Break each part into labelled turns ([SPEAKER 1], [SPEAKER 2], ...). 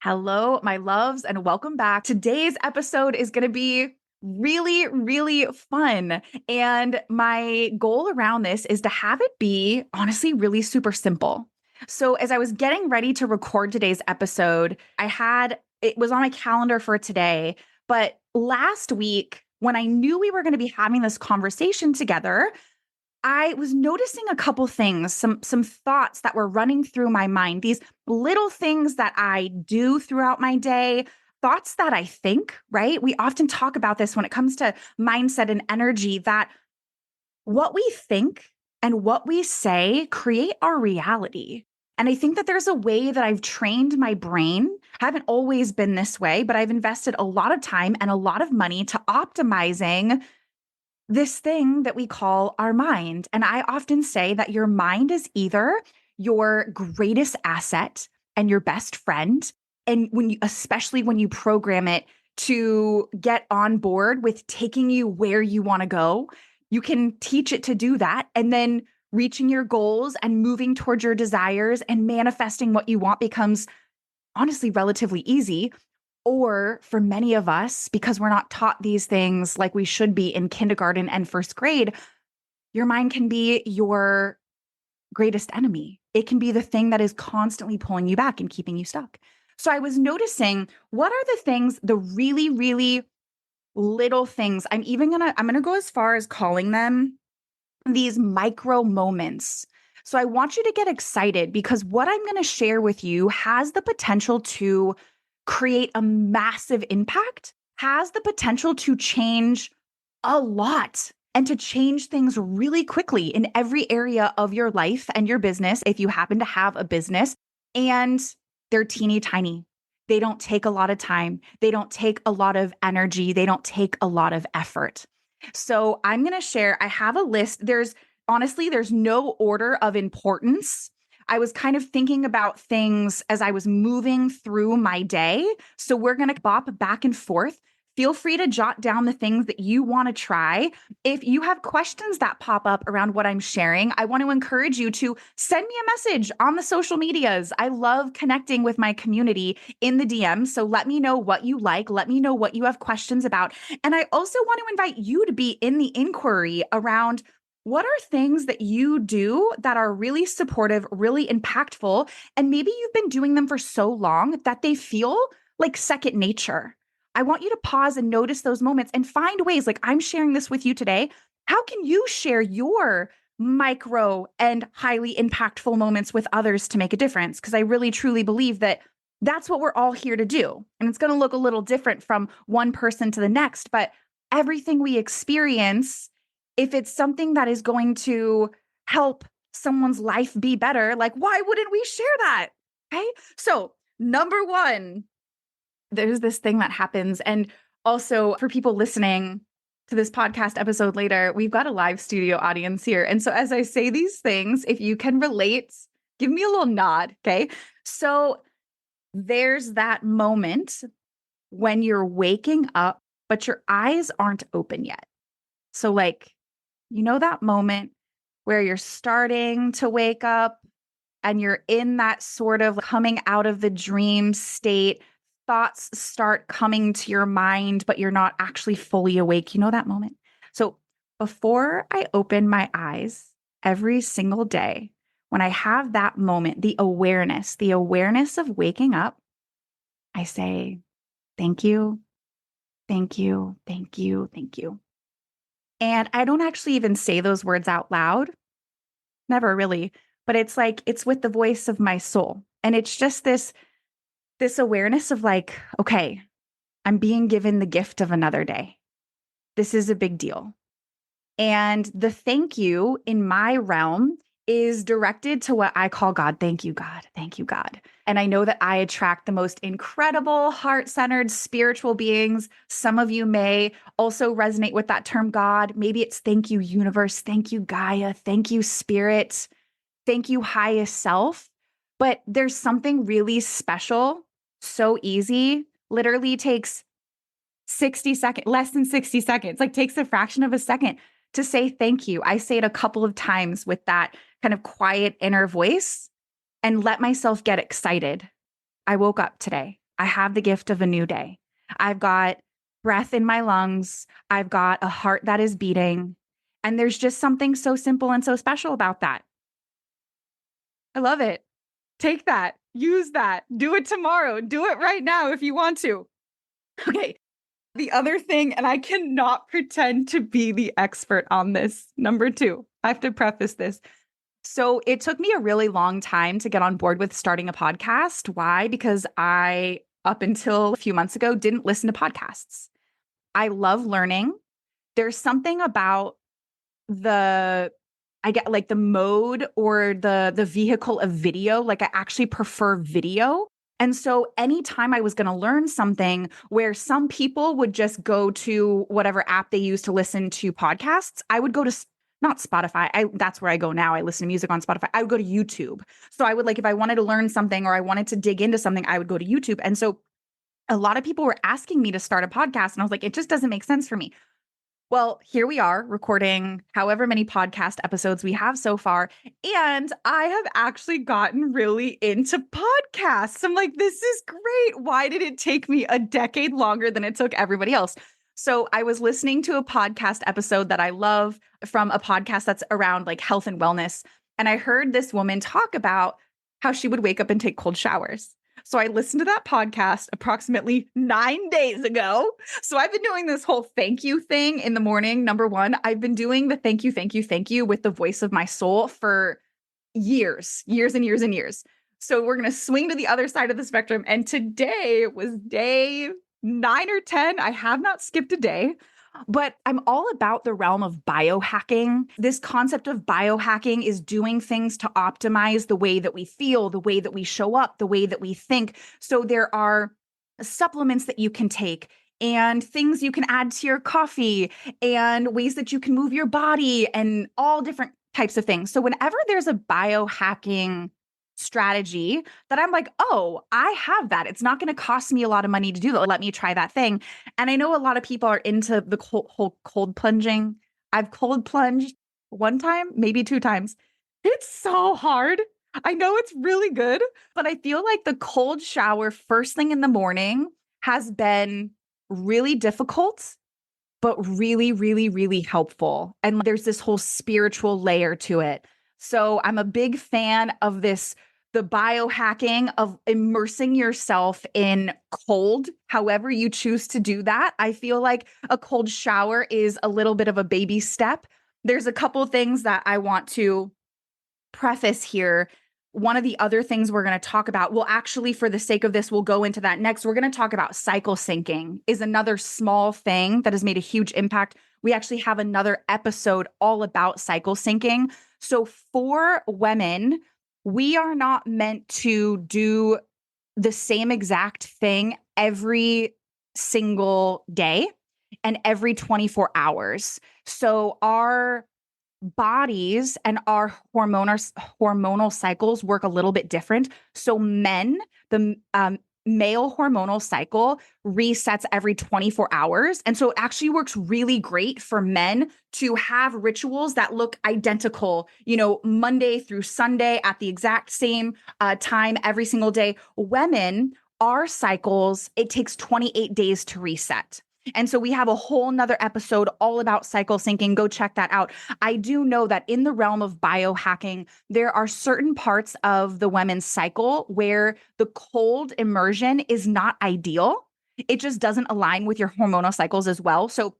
[SPEAKER 1] Hello, my loves, and welcome back. Today's episode is going to be really, really fun. And my goal around this is to have it be honestly really super simple. So, as I was getting ready to record today's episode, it was on my calendar for today. But last week, when I knew we were going to be having this conversation together, I was noticing a couple things, some thoughts that were running through my mind, these little things that I do throughout my day, thoughts that I think, right? We often talk about this when it comes to mindset and energy, that what we think and what we say create our reality. And I think that there's a way that I've trained my brain. I haven't always been this way, but I've invested a lot of time and a lot of money to optimizing this thing that we call our mind. And I often say that your mind is either your greatest asset and your best friend. And especially when you program it to get on board with taking you where you want to go, you can teach it to do that. And then reaching your goals and moving towards your desires and manifesting what you want becomes honestly relatively easy. Or for many of us, because we're not taught these things like we should be in kindergarten and first grade, your mind can be your greatest enemy. It can be the thing that is constantly pulling you back and keeping you stuck. So I was noticing, what are the things, the really, really little things, I'm gonna go as far as calling them these micro moments. So I want you to get excited, because what I'm going to share with you has the potential to create a massive impact, has the potential to change a lot and to change things really quickly in every area of your life and your business, if you happen to have a business. And they're teeny tiny. They don't take a lot of time. They don't take a lot of energy. They don't take a lot of effort. So I'm going to share, I have a list. There's no order of importance. I was kind of thinking about things as I was moving through my day. So we're going to bop back and forth. Feel free to jot down the things that you want to try. If you have questions that pop up around what I'm sharing, I want to encourage you to send me a message on the social medias. I love connecting with my community in the DM. So let me know what you like. Let me know what you have questions about. And I also want to invite you to be in the inquiry around, what are things that you do that are really supportive, really impactful, and maybe you've been doing them for so long that they feel like second nature. I want you to pause and notice those moments and find ways, like I'm sharing this with you today. How can you share your micro and highly impactful moments with others to make a difference? Because I really, truly believe that that's what we're all here to do. And it's going to look a little different from one person to the next, but everything we experience, if it's something that is going to help someone's life be better, like, why wouldn't we share that? Okay. So, number one, there's this thing that happens. And also, for people listening to this podcast episode later, we've got a live studio audience here. And so, as I say these things, if you can relate, give me a little nod. Okay. So, there's that moment when you're waking up, but your eyes aren't open yet. So, like, that moment where you're starting to wake up and you're in that sort of coming out of the dream state, thoughts start coming to your mind, but you're not actually fully awake. You know that moment? So before I open my eyes every single day, when I have that moment, the awareness of waking up, I say, thank you, thank you, thank you, thank you. And I don't actually even say those words out loud. Never really. But it's like, it's with the voice of my soul. And it's just this awareness of like, okay, I'm being given the gift of another day. This is a big deal. And the thank you in my realm is directed to what I call God. Thank you, God. Thank you, God. And I know that I attract the most incredible, heart-centered, spiritual beings. Some of you may also resonate with that term God. Maybe it's thank you, universe. Thank you, Gaia. Thank you, spirit. Thank you, highest self. But there's something really special, so easy, literally takes 60 seconds, less than 60 seconds, like takes a fraction of a second to say thank you. I say it a couple of times with that kind of quiet inner voice and let myself get excited. I woke up today. I have the gift of a new day. I've got breath in my lungs. I've got a heart that is beating. And there's just something so simple and so special about that. I love it. Take that, use that, do it tomorrow, do it right now if you want to. Okay. The other thing, and I cannot pretend to be the expert on this. Number two, I have to preface this. So it took me a really long time to get on board with starting a podcast. Why? Because I, up until a few months ago, didn't listen to podcasts. I love learning. There's something about the I get like the mode or the vehicle of video. Like I actually prefer video. And so anytime I was going to learn something where some people would just go to whatever app they use to listen to podcasts, I would go to not Spotify. That's where I go now. I listen to music on Spotify. I would go to YouTube. So I would like if I wanted to learn something or I wanted to dig into something, I would go to YouTube. And so a lot of people were asking me to start a podcast and I was like, it just doesn't make sense for me. Well, here we are recording however many podcast episodes we have so far. And I have actually gotten really into podcasts. I'm like, this is great. Why did it take me a decade longer than it took everybody else? So I was listening to a podcast episode that I love from a podcast that's around like health and wellness. And I heard this woman talk about how she would wake up and take cold showers. So I listened to that podcast approximately 9 days ago. So I've been doing this whole thank you thing in the morning. Number one, I've been doing the thank you, thank you, thank you with the voice of my soul for years and years and years. So we're going to swing to the other side of the spectrum. And today was day 9 or 10. I have not skipped a day. But I'm all about the realm of biohacking. This concept of biohacking is doing things to optimize the way that we feel, the way that we show up, the way that we think. So there are supplements that you can take and things you can add to your coffee and ways that you can move your body and all different types of things. So whenever there's a biohacking strategy that I'm like, oh, I have that. It's not going to cost me a lot of money to do that. Let me try that thing. And I know a lot of people are into the whole cold plunging. I've cold plunged one time, maybe two times. It's so hard. I know it's really good, but I feel like the cold shower first thing in the morning has been really difficult, but really, really, really helpful. And there's this whole spiritual layer to it. So I'm a big fan of this, the biohacking of immersing yourself in cold, however you choose to do that. I feel like a cold shower is a little bit of a baby step. There's a couple things that I want to preface here. One of the other things we're going to talk about, well, actually, for the sake of this, we'll go into that next. We're going to talk about cycle syncing is another small thing that has made a huge impact. We actually have another episode all about cycle syncing. So for women, we are not meant to do the same exact thing every single day and every 24 hours. So our bodies and our hormonal cycles work a little bit different. So men, the male hormonal cycle resets every 24 hours. And so it actually works really great for men to have rituals that look identical, Monday through Sunday at the exact same time every single day. Women, our cycles, it takes 28 days to reset. And so we have a whole nother episode all about cycle syncing. Go check that out. I do know that in the realm of biohacking, there are certain parts of the women's cycle where the cold immersion is not ideal. It just doesn't align with your hormonal cycles as well. So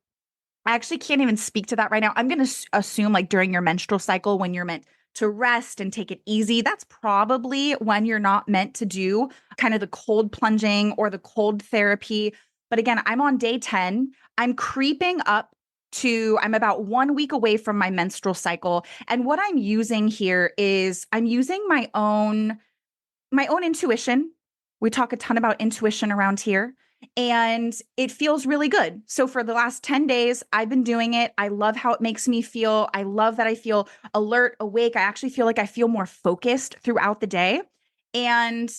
[SPEAKER 1] I actually can't even speak to that right now. I'm going to assume like during your menstrual cycle when you're meant to rest and take it easy, that's probably when you're not meant to do kind of the cold plunging or the cold therapy. But again, I'm on day 10. I'm creeping up I'm about 1 week away from my menstrual cycle. And what I'm using here is I'm using my own intuition. We talk a ton about intuition around here, and it feels really good. So for the last 10 days, I've been doing it. I love how it makes me feel. I love that I feel alert, awake. I actually feel like I feel more focused throughout the day. And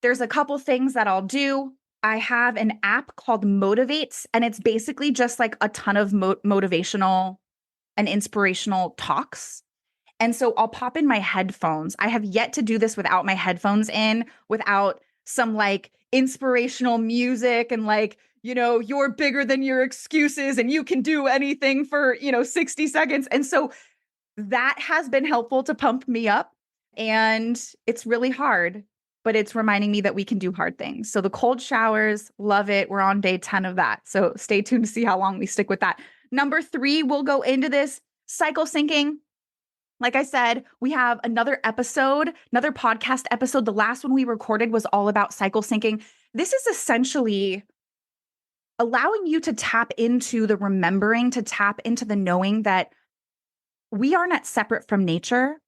[SPEAKER 1] there's a couple things that I'll do. I have an app called Motivates, and it's basically just like a ton of motivational and inspirational talks. And so I'll pop in my headphones. I have yet to do this without my headphones in, without some like inspirational music and like, you're bigger than your excuses and you can do anything for, 60 seconds. And so that has been helpful to pump me up. And it's really hard, but it's reminding me that we can do hard things. So the cold showers, love it. We're on day 10 of that. So stay tuned to see how long we stick with that. Number 3, we'll go into this cycle syncing. Like I said, we have another episode, another podcast episode. The last one we recorded was all about cycle syncing. This is essentially allowing you to tap into the remembering, to tap into the knowing that we are not separate from nature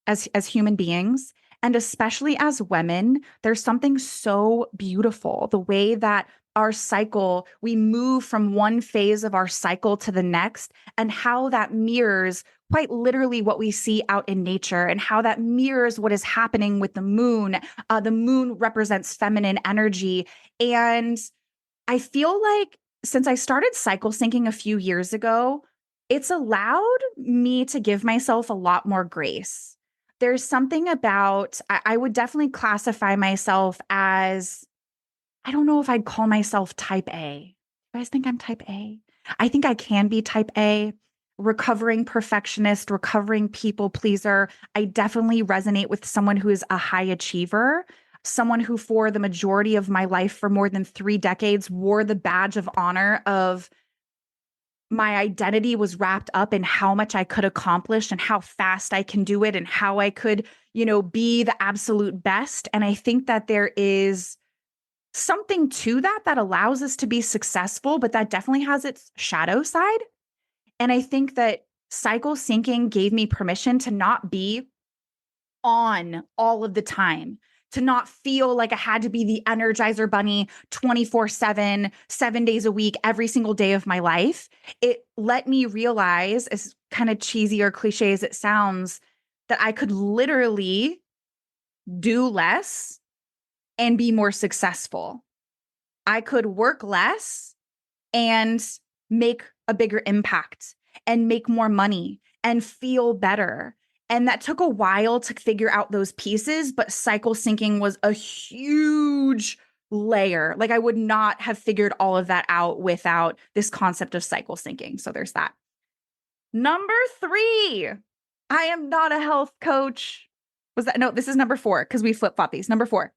[SPEAKER 1] as human beings. And especially as women, there's something so beautiful. The way that our cycle, we move from one phase of our cycle to the next, and how that mirrors quite literally what we see out in nature, and how that mirrors what is happening with the moon. The moon represents feminine energy. And I feel like since I started cycle syncing a few years ago, it's allowed me to give myself a lot more grace. There's something about, I would definitely classify myself as, I don't know if I'd call myself type A. You guys think I'm type A? I think I can be type A, recovering perfectionist, recovering people pleaser. I definitely resonate with someone who is a high achiever, someone who for the majority of my life, for more than 3 decades, wore the badge of honor of my identity was wrapped up in how much I could accomplish and how fast I can do it and how I could, be the absolute best. And I think that there is something to that that allows us to be successful, but that definitely has its shadow side. And I think that cycle syncing gave me permission to not be on all of the time, to not feel like I had to be the Energizer Bunny 24/7, 7 days a week, every single day of my life. It let me realize, as kind of cheesy or cliche as it sounds, that I could literally do less and be more successful. I could work less and make a bigger impact and make more money and feel better. And that took a while to figure out those pieces, but cycle syncing was a huge layer. Like I would not have figured all of that out without this concept of cycle syncing. So there's that. Number 3, I am not a health coach. Was that? No, this is number 4 because we flip-flop these. Number 4,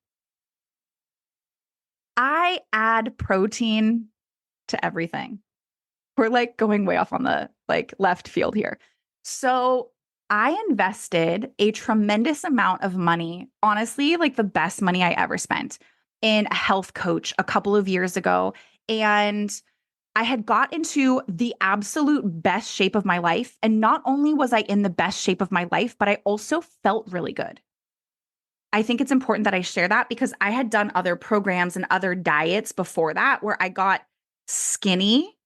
[SPEAKER 1] I add protein to everything. We're like going way off on the like left field here. So I invested a tremendous amount of money, honestly, like the best money I ever spent, in a health coach a couple of years ago. And I had got into the absolute best shape of my life. And not only was I in the best shape of my life, but I also felt really good. I think it's important that I share that because I had done other programs and other diets before that where I got skinny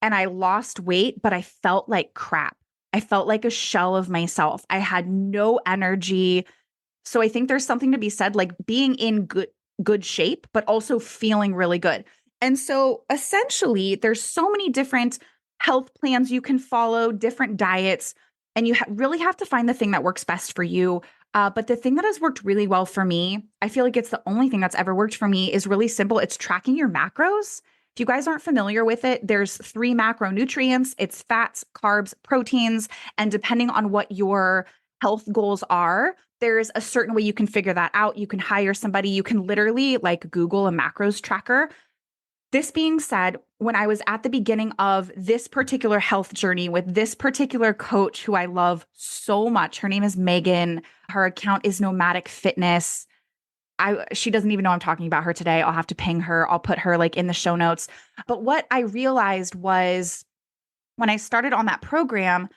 [SPEAKER 1] and I lost weight, but I felt like crap. I felt like a shell of myself. I had no energy. So I think there's something to be said, like being in good shape, but also feeling really good. And so essentially, there's so many different health plans you can follow, different diets, and you really have to find the thing that works best for you. But the thing that has worked really well for me, I feel like it's the only thing that's ever worked for me, is really simple. It's tracking your macros. If you guys aren't familiar with it, there's 3 macronutrients. It's fats, carbs, proteins. And depending on what your health goals are, there's a certain way you can figure that out. You can hire somebody. You can literally like Google a macros tracker. This being said, when I was at the beginning of this particular health journey with this particular coach who I love so much, her name is Megan. Her account is Nomadic Fitness. She doesn't even know I'm talking about her today. I'll have to ping her. I'll put her like in the show notes. But what I realized was when I started on that program,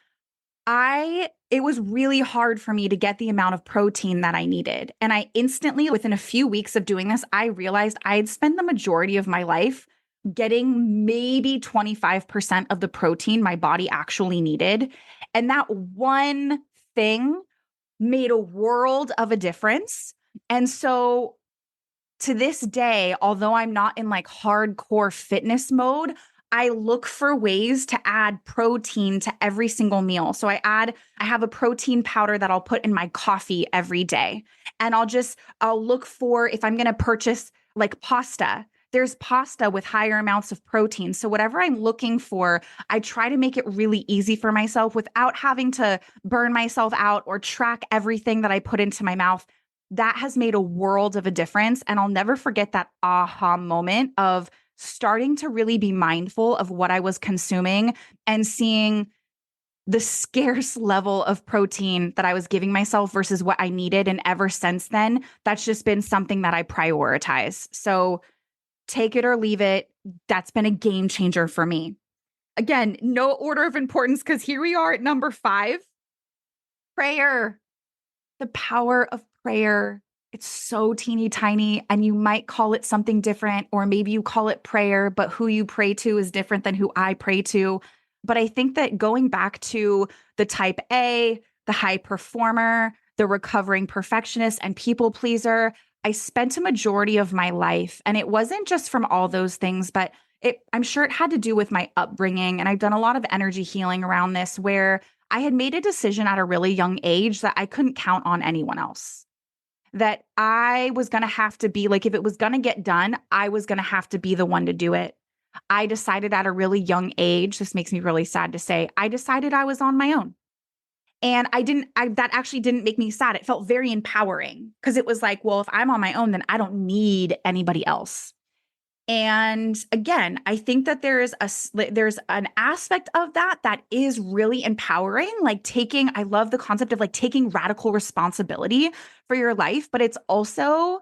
[SPEAKER 1] it was really hard for me to get the amount of protein that I needed. And I instantly, within a few weeks of doing this, I realized I'd spent the majority of my life getting maybe 25% of the protein my body actually needed. And that one thing made a world of a difference. And so to this day, although I'm not in like hardcore fitness mode, I look for ways to add protein to every single meal. So I have a protein powder that I'll put in my coffee every day. And I'll look for if I'm going to purchase like pasta. There's pasta with higher amounts of protein. So whatever I'm looking for, I try to make it really easy for myself without having to burn myself out or track everything that I put into my mouth. That has made a world of a difference. And I'll never forget that aha moment of starting to really be mindful of what I was consuming and seeing the scarce level of protein that I was giving myself versus what I needed. And ever since then, that's just been something that I prioritize. So take it or leave it. That's been a game changer for me. Again, no order of importance because here we are at number 5, prayer. The power of prayer. It's so teeny tiny, and you might call it something different, or maybe you call it prayer, but who you pray to is different than who I pray to. But I think that going back to the type A, the high performer, the recovering perfectionist, and people pleaser, I spent a majority of my life, and it wasn't just from all those things, but I'm sure it had to do with my upbringing. And I've done a lot of energy healing around this where I had made a decision at a really young age that I couldn't count on anyone else. That I was going to have to be like, if it was going to get done, I was going to have to be the one to do it. I decided at a really young age, this makes me really sad to say, I decided I was on my own. And that actually didn't make me sad. It felt very empowering because it was like, well, if I'm on my own, then I don't need anybody else. And again, I think that there's an aspect of that is really empowering, like I love the concept of like taking radical responsibility for your life, but it's also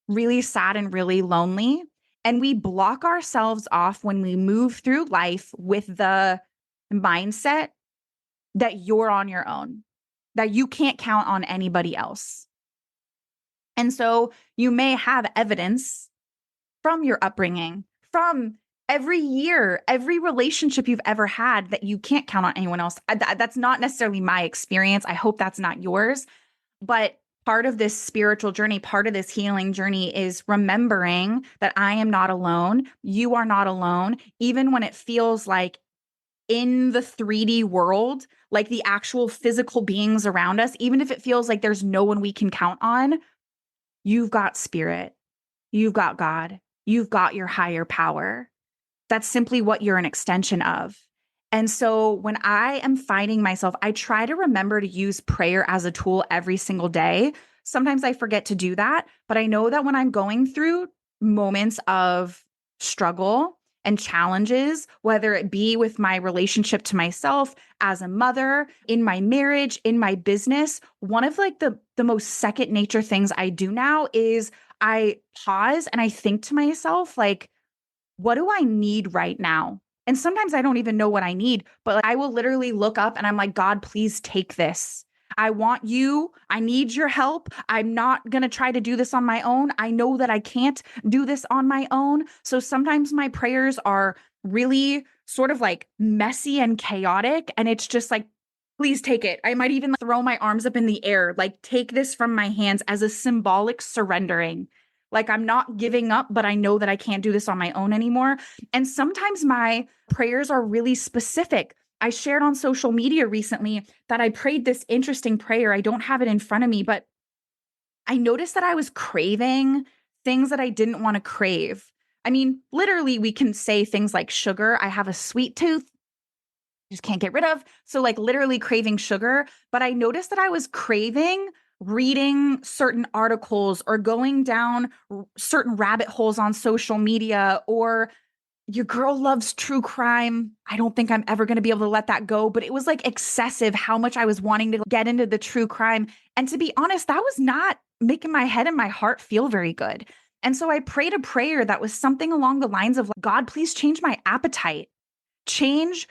[SPEAKER 1] really sad and really lonely. And we block ourselves off when we move through life with the mindset that you're on your own, that you can't count on anybody else. And so you may have evidence from your upbringing, from every year, every relationship you've ever had that you can't count on anyone else. That's not necessarily my experience. I hope that's not yours. But part of this spiritual journey, part of this healing journey is remembering that I am not alone. You are not alone. Even when it feels like in the 3D world, like the actual physical beings around us, even if it feels like there's no one we can count on, you've got spirit. You've got God. You've got your higher power. That's simply what you're an extension of. And so when I am finding myself, I try to remember to use prayer as a tool every single day. Sometimes I forget to do that, but I know that when I'm going through moments of struggle and challenges, whether it be with my relationship to myself as a mother, in my marriage, in my business, one of like the most second nature things I do now is I pause and I think to myself, like, what do I need right now? And sometimes I don't even know what I need, but I will literally look up and I'm like, God, please take this. I want you. I need your help. I'm not going to try to do this on my own. I know that I can't do this on my own. So sometimes my prayers are really sort of like messy and chaotic. And it's just like, please take it. I might even throw my arms up in the air, like take this from my hands as a symbolic surrendering. Like I'm not giving up, but I know that I can't do this on my own anymore. And sometimes my prayers are really specific. I shared on social media recently that I prayed this interesting prayer. I don't have it in front of me, but I noticed that I was craving things that I didn't want to crave. I mean, literally, we can say things like sugar. I have a sweet tooth, just can't get rid of. So, like, literally craving sugar. But I noticed that I was craving reading certain articles or going down certain rabbit holes on social media, or your girl loves true crime. I don't think I'm ever going to be able to let that go, but it was like excessive how much I was wanting to get into the true crime. And to be honest, that was not making my head and my heart feel very good. And so I prayed a prayer that was something along the lines of, God, please change my appetite. Change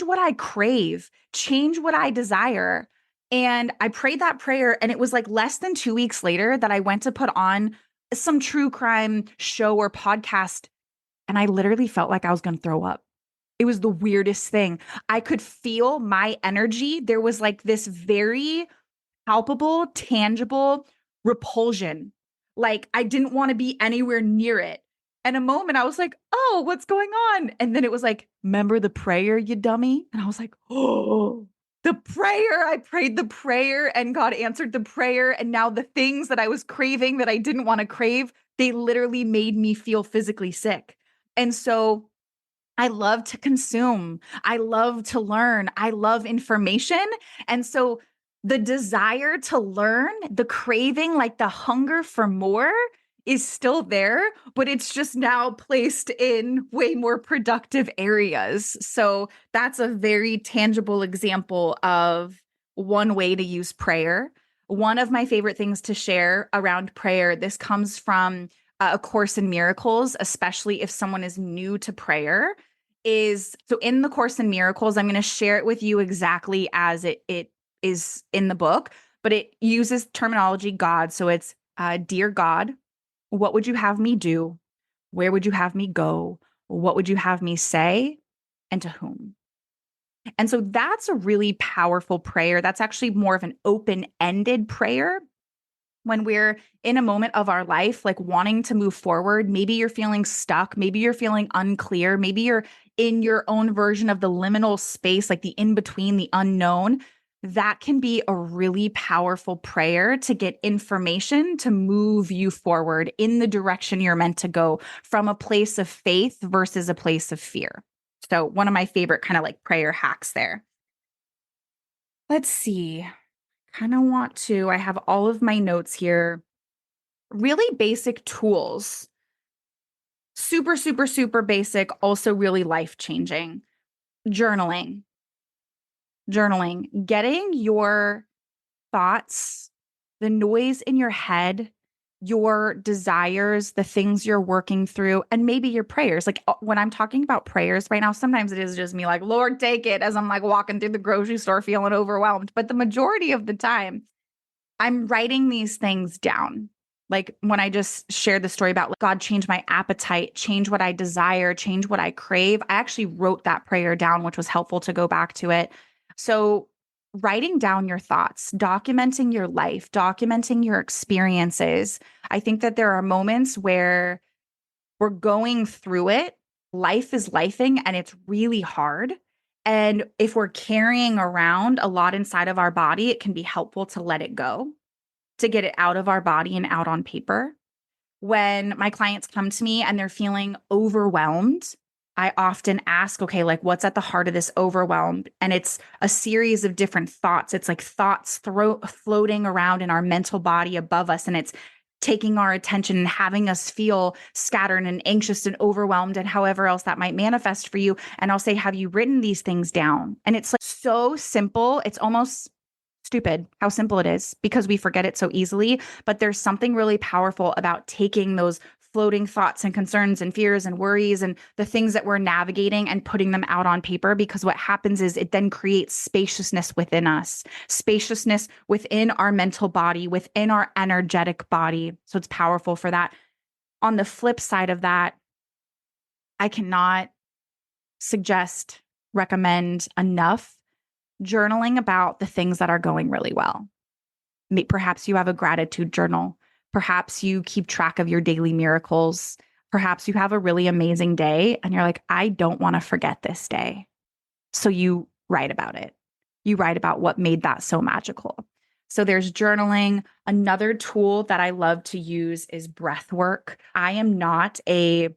[SPEAKER 1] what I crave, change what I desire. And I prayed that prayer, and it was like less than 2 weeks later that I went to put on some true crime show or podcast, and I literally felt like I was going to throw up. It was the weirdest thing. I could feel my energy. There was like this very palpable, tangible repulsion. Like I didn't want to be anywhere near it. And a moment I was like, "Oh, what's going on?" And then it was like, "Remember the prayer, you dummy?" And I was like, "Oh, the prayer. I prayed the prayer and God answered the prayer. And now the things that I was craving that I didn't want to crave, they literally made me feel physically sick." And so I love to consume. I love to learn. I love information. And so the desire to learn, the craving, like the hunger for more is still there, but it's just now placed in way more productive areas. So that's a very tangible example of one way to use prayer. One of my favorite things to share around prayer, this comes from A Course in Miracles, especially if someone is new to prayer is so in the Course in Miracles, I'm going to share it with you exactly as it is in the book, but it uses terminology God. So it's dear God, what would you have me do? Where would you have me go? What would you have me say? And to whom? And so that's a really powerful prayer. That's actually more of an open ended prayer when we're in a moment of our life, like wanting to move forward. Maybe you're feeling stuck. Maybe you're feeling unclear. Maybe you're in your own version of the liminal space, like the in between, the unknown. That can be a really powerful prayer to get information to move you forward in the direction you're meant to go from a place of faith versus a place of fear. So, one of my favorite kind of like prayer hacks there. Let's see. I have all of my notes here. Really basic tools. Super, super, super basic, also really life changing. Journaling, getting your thoughts, the noise in your head, your desires, the things you're working through, and maybe your prayers. Like when I'm talking about prayers right now, sometimes it is just me like, Lord, take it as I'm like walking through the grocery store feeling overwhelmed. But the majority of the time, I'm writing these things down. Like when I just shared the story about like, God, change my appetite, change what I desire, change what I crave. I actually wrote that prayer down, which was helpful to go back to it. So, writing down your thoughts, documenting your life, documenting your experiences. I think that there are moments where we're going through it. Life is lifing and it's really hard. And if we're carrying around a lot inside of our body, it can be helpful to let it go, to get it out of our body and out on paper. When my clients come to me and they're feeling overwhelmed, I often ask, okay, like what's at the heart of this overwhelm? And it's a series of different thoughts. It's like thoughts floating around in our mental body above us. And it's taking our attention and having us feel scattered and anxious and overwhelmed and however else that might manifest for you. And I'll say, have you written these things down? And it's like so simple. It's almost stupid how simple it is because we forget it so easily. But there's something really powerful about taking those floating thoughts and concerns and fears and worries and the things that we're navigating and putting them out on paper, because what happens is it then creates spaciousness within us, spaciousness within our mental body, within our energetic body. So it's powerful for that. On the flip side of that, I cannot suggest, recommend enough journaling about the things that are going really well. Perhaps you have a gratitude journal. Perhaps you keep track of your daily miracles. Perhaps you have a really amazing day and you're like, I don't want to forget this day. So you write about it. You write about what made that so magical. So there's journaling. Another tool that I love to use is breath work. I am not a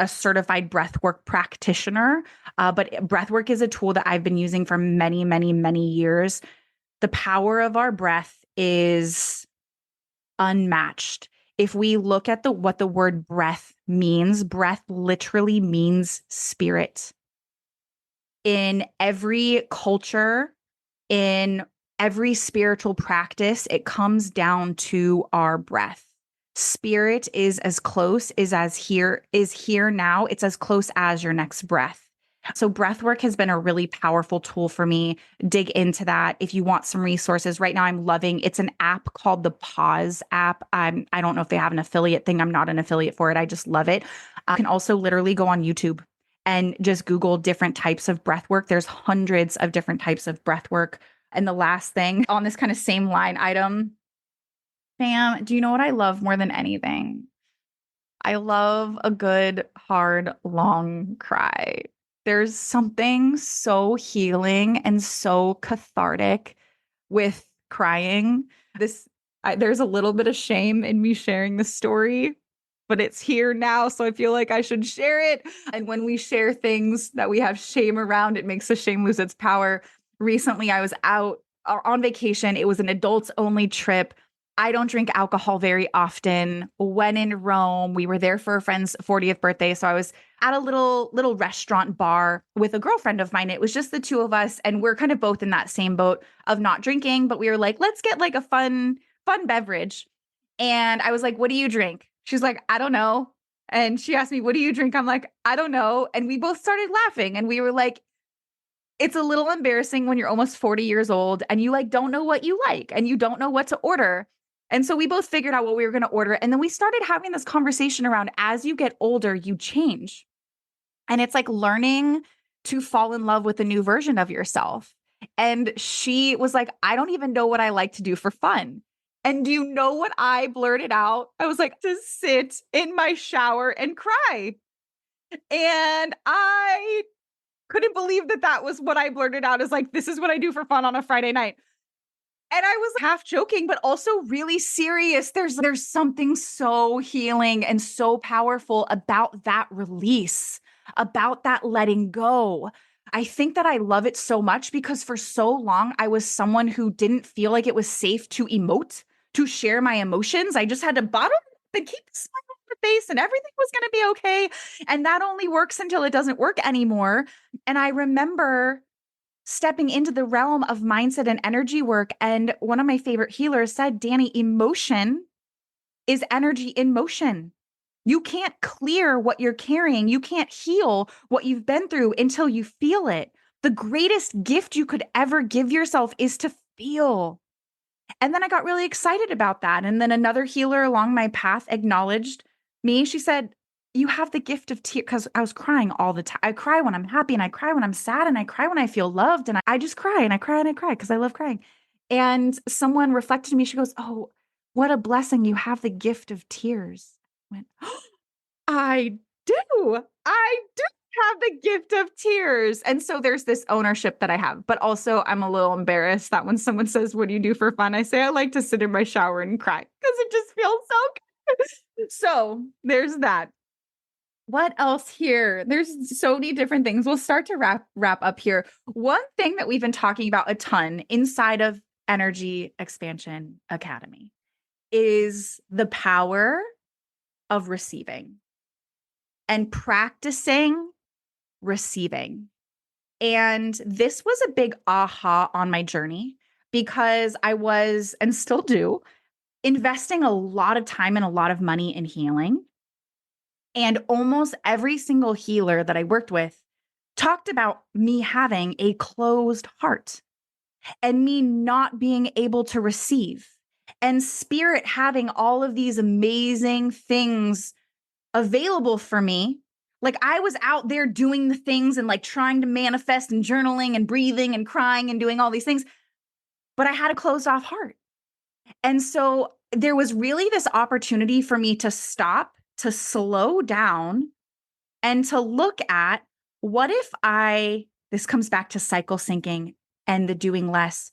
[SPEAKER 1] certified breathwork practitioner, but breathwork is a tool that I've been using for many, many, many years. The power of our breath is unmatched. If we look at what the word breath means, breath literally means spirit. In every culture, in every spiritual practice, it comes down to our breath. Spirit is as close is here now. It's as close as your next breath. So breath work has been a really powerful tool for me. Dig into that if you want some resources. Right now I'm loving it's an app called the Pause app. I don't know if they have an affiliate thing. I'm not an affiliate for it. I just love it. You can also literally go on YouTube and just Google different types of breath work. There's hundreds of different types of breath work. And the last thing on this kind of same line item, fam, do you know what I love more than anything? I love a good, hard, long cry. There's something so healing and so cathartic with crying. This there's a little bit of shame in me sharing this story, but it's here now, so I feel like I should share it. And when we share things that we have shame around, it makes the shame lose its power. Recently, I was out on vacation. It was an adults only trip. I don't drink alcohol very often. When in Rome, we were there for a friend's 40th birthday. So I was at a little restaurant bar with a girlfriend of mine. It was just the two of us, and we're kind of both in that same boat of not drinking, but we were like, let's get like a fun beverage. And I was like, what do you drink? She's like, I don't know. And she asked me, what do you drink? I'm like, I don't know. And we both started laughing, and we were like, it's a little embarrassing when you're almost 40 years old and you like don't know what you like and you don't know what to order. And so we both figured out what we were going to order. And then we started having this conversation around, as you get older, you change. And it's like learning to fall in love with a new version of yourself. And she was like, I don't even know what I like to do for fun. And do you know what I blurted out? I was like, to sit in my shower and cry. And I couldn't believe that that was what I blurted out, as like, this is what I do for fun on a Friday night. And I was half joking, but also really serious. There's something so healing and so powerful about that release, about that letting go. I think that I love it so much because for so long, I was someone who didn't feel like it was safe to emote, to share my emotions. I just had to bottle up and keep a smile on the face and everything was going to be okay. And that only works until it doesn't work anymore. And I remember stepping into the realm of mindset and energy work. And one of my favorite healers said, Dani, emotion is energy in motion. You can't clear what you're carrying. You can't heal what you've been through until you feel it. The greatest gift you could ever give yourself is to feel. And then I got really excited about that. And then another healer along my path acknowledged me. She said, you have the gift of tears, because I was crying all the time. I cry when I'm happy and I cry when I'm sad and I cry when I feel loved. And I just cry and I cry and I cry because I love crying. And someone reflected to me. She goes, oh, what a blessing. You have the gift of tears. I went, oh, I do. I do have the gift of tears. And so there's this ownership that I have, but also I'm a little embarrassed that when someone says, what do you do for fun? I say, I like to sit in my shower and cry because it just feels so good. So there's that. What else here? There's so many different things. We'll start to wrap up here. One thing that we've been talking about a ton inside of Energy Expansion Academy is the power of receiving and practicing receiving. And this was a big aha on my journey because I was, and still do, investing a lot of time and a lot of money in healing. And almost every single healer that I worked with talked about me having a closed heart and me not being able to receive, and spirit having all of these amazing things available for me. Like I was out there doing the things and like trying to manifest and journaling and breathing and crying and doing all these things, but I had a closed off heart. And so there was really this opportunity for me to stop, to slow down, and to look at, what if this comes back to cycle syncing and the doing less.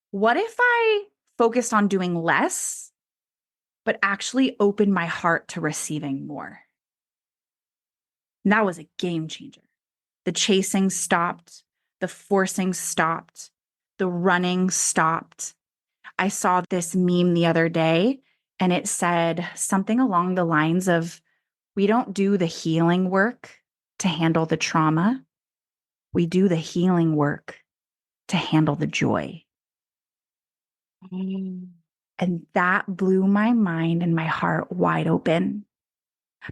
[SPEAKER 1] What if I focused on doing less, but actually opened my heart to receiving more? And that was a game changer. The chasing stopped. The forcing stopped. The running stopped. I saw this meme the other day, and it said something along the lines of, we don't do the healing work to handle the trauma. We do the healing work to handle the joy. And that blew my mind and my heart wide open,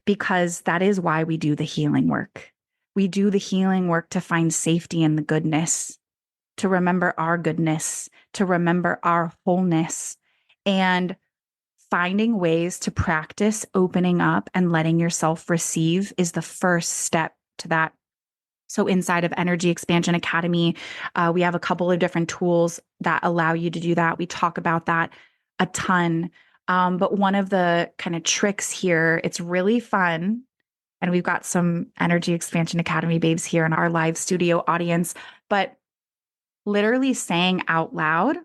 [SPEAKER 1] because that is why we do the healing work. We do the healing work to find safety in the goodness, to remember our goodness, to remember our wholeness, and finding ways to practice opening up and letting yourself receive is the first step to that. So inside of Energy Expansion Academy, we have a couple of different tools that allow you to do that. We talk about that a ton. But one of the kind of tricks here, it's really fun. And we've got some Energy Expansion Academy babes here in our live studio audience. But literally saying out loud,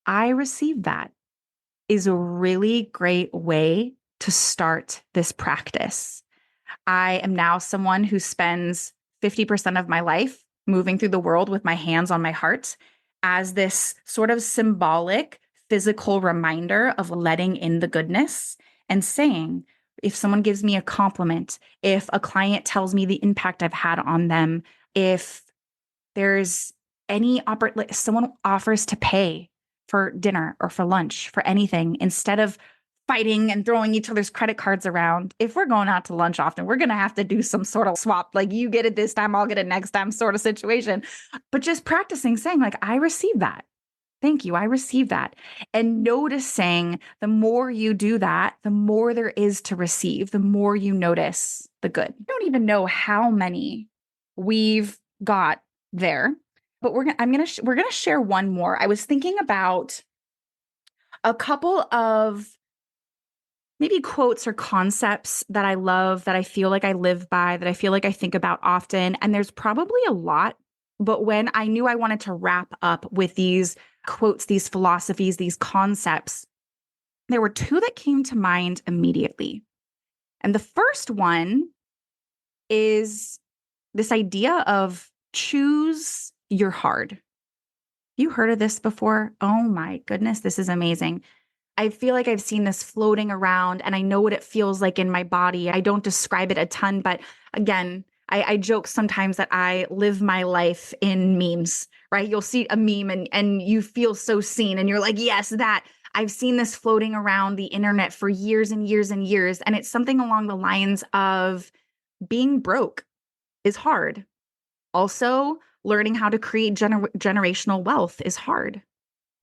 [SPEAKER 1] I received that is a really great way to start this practice. I am now someone who spends 50% of my life moving through the world with my hands on my heart as this sort of symbolic physical reminder of letting in the goodness and saying, if someone gives me a compliment, if a client tells me the impact I've had on them, if there's someone offers to pay for dinner or for lunch, for anything, instead of fighting and throwing each other's credit cards around. If we're going out to lunch often, we're going to have to do some sort of swap, like you get it this time, I'll get it next time sort of situation. But just practicing saying like, I received that. Thank you. I received that. And noticing the more you do that, the more there is to receive, the more you notice the good. I don't even know how many we've got there, but we're going to share one more. I was thinking about a couple of maybe quotes or concepts that I love, that I feel like I live by, that I feel like I think about often. And there's probably a lot, but when I knew I wanted to wrap up with these quotes, these philosophies, these concepts, there were two that came to mind immediately. And the first one is this idea of choose your hard. You heard of this before? Oh my goodness, this is amazing. I feel like I've seen this floating around and I know what it feels like in my body. I don't describe it a ton, but again, I joke sometimes that I live my life in memes, right? You'll see a meme and you feel so seen and you're like, yes, that. I've seen this floating around the internet for years and years and years. And it's something along the lines of being broke is hard. Also, learning how to create generational wealth is hard.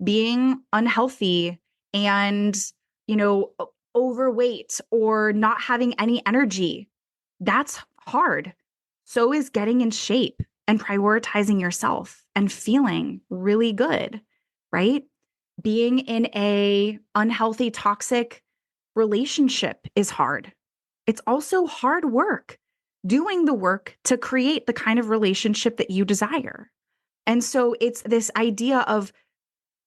[SPEAKER 1] Being unhealthy and, overweight or not having any energy, that's hard. So is getting in shape and prioritizing yourself and feeling really good, right? Being in a unhealthy, toxic relationship is hard. It's also hard work, doing the work to create the kind of relationship that you desire. And so it's this idea of,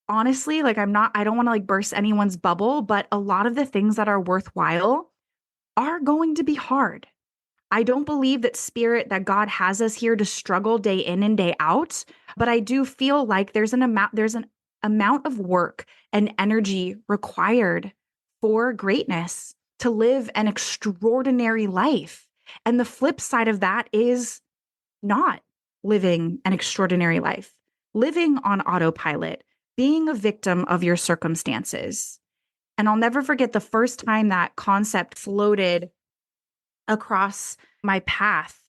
[SPEAKER 1] honestly, like I don't want to like burst anyone's bubble, but a lot of the things that are worthwhile are going to be hard. I don't believe that God has us here to struggle day in and day out, but I do feel like there's an amount of work and energy required for greatness to live an extraordinary life. And the flip side of that is not living an extraordinary life, living on autopilot, being a victim of your circumstances. And I'll never forget the first time that concept floated across my path.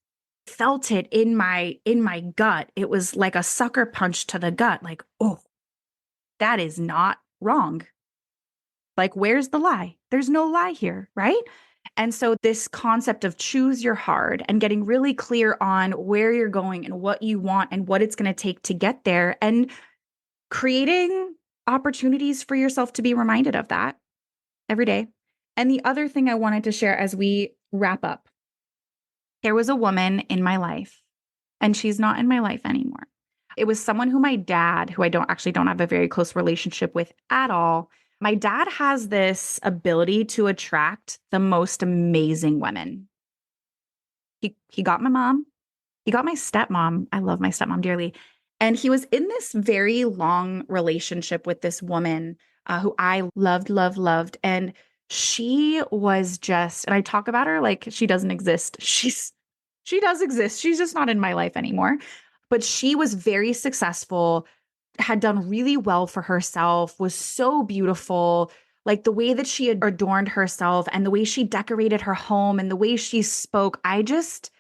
[SPEAKER 1] Felt it in my gut. It was like a sucker punch to the gut, like, oh, that is not wrong. Like, where's the lie? There's no lie here, right? And so this concept of choose your hard and getting really clear on where you're going and what you want and what it's going to take to get there, and creating opportunities for yourself to be reminded of that every day. And the other thing I wanted to share as we wrap up, there was a woman in my life, and she's not in my life anymore. It was someone who my dad, who I don't have a very close relationship with at all. My dad has this ability to attract the most amazing women. He got my mom. He got my stepmom. I love my stepmom dearly. And he was in this very long relationship with this woman who I loved, loved, loved. And she was just, and I talk about her like she doesn't exist. She does exist. She's just not in my life anymore. But she was very successful, had done really well for herself, was so beautiful. Like the way that she had adorned herself and the way she decorated her home and the way she spoke, I just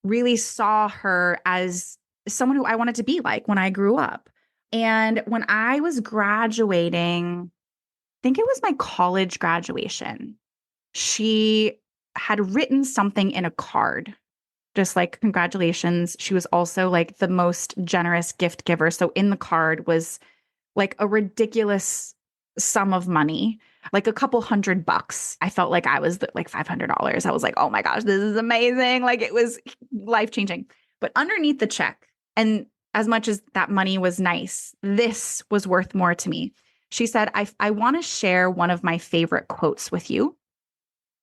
[SPEAKER 1] really saw her as someone who I wanted to be like when I grew up. And when I was graduating, I think it was my college graduation, she had written something in a card, just like, congratulations. She was also like the most generous gift giver. So in the card was like a ridiculous sum of money, like a couple $100. I felt like I was like $500. I was like, oh my gosh, this is amazing. Like it was life changing. But underneath the check, and as much as that money was nice, this was worth more to me. She said, I want to share one of my favorite quotes with you.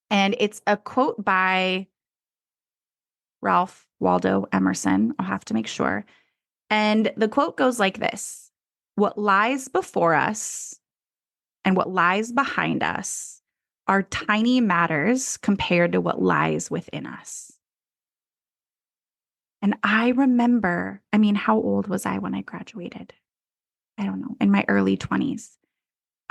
[SPEAKER 1] And it's a quote by Ralph Waldo Emerson. I'll have to make sure. And the quote goes like this: what lies before us and what lies behind us are tiny matters compared to what lies within us. And I remember, I mean, how old was I when I graduated? I don't know, in my early 20s.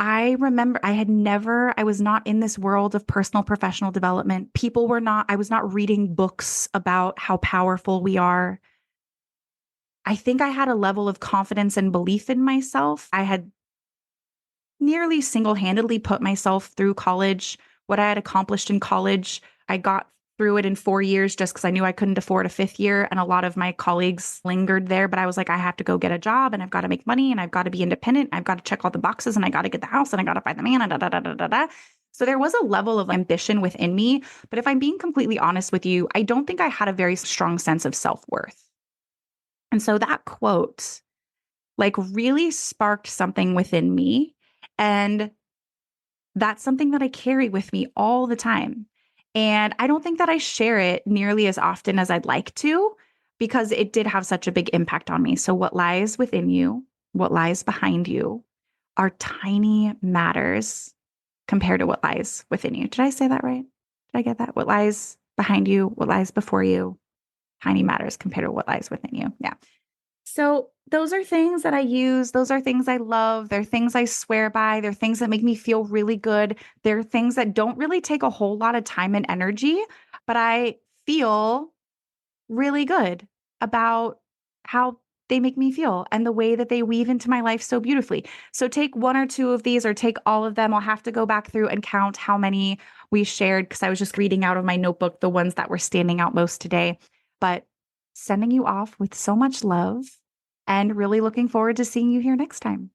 [SPEAKER 1] I remember I was not in this world of personal professional development. I was not reading books about how powerful we are. I think I had a level of confidence and belief in myself. I had nearly single-handedly put myself through college. What I had accomplished in college, I got through it in 4 years just because I knew I couldn't afford a fifth year. And a lot of my colleagues lingered there, but I was like, I have to go get a job and I've got to make money and I've got to be independent. I've got to check all the boxes and I got to get the house and I got to find the man and da, da, da, da, da, da. So there was a level of ambition within me. But if I'm being completely honest with you, I don't think I had a very strong sense of self-worth. And so that quote like really sparked something within me. And that's something that I carry with me all the time. And I don't think that I share it nearly as often as I'd like to because it did have such a big impact on me. So, what lies within you, what lies behind you are tiny matters compared to what lies within you. Did I say that right? Did I get that? What lies behind you, what lies before you, tiny matters compared to what lies within you. Yeah. So those are things that I use. Those are things I love. They're things I swear by. They're things that make me feel really good. They're things that don't really take a whole lot of time and energy, but I feel really good about how they make me feel and the way that they weave into my life so beautifully. So take one or two of these or take all of them. I'll have to go back through and count how many we shared because I was just reading out of my notebook the ones that were standing out most today. But sending you off with so much love and really looking forward to seeing you here next time.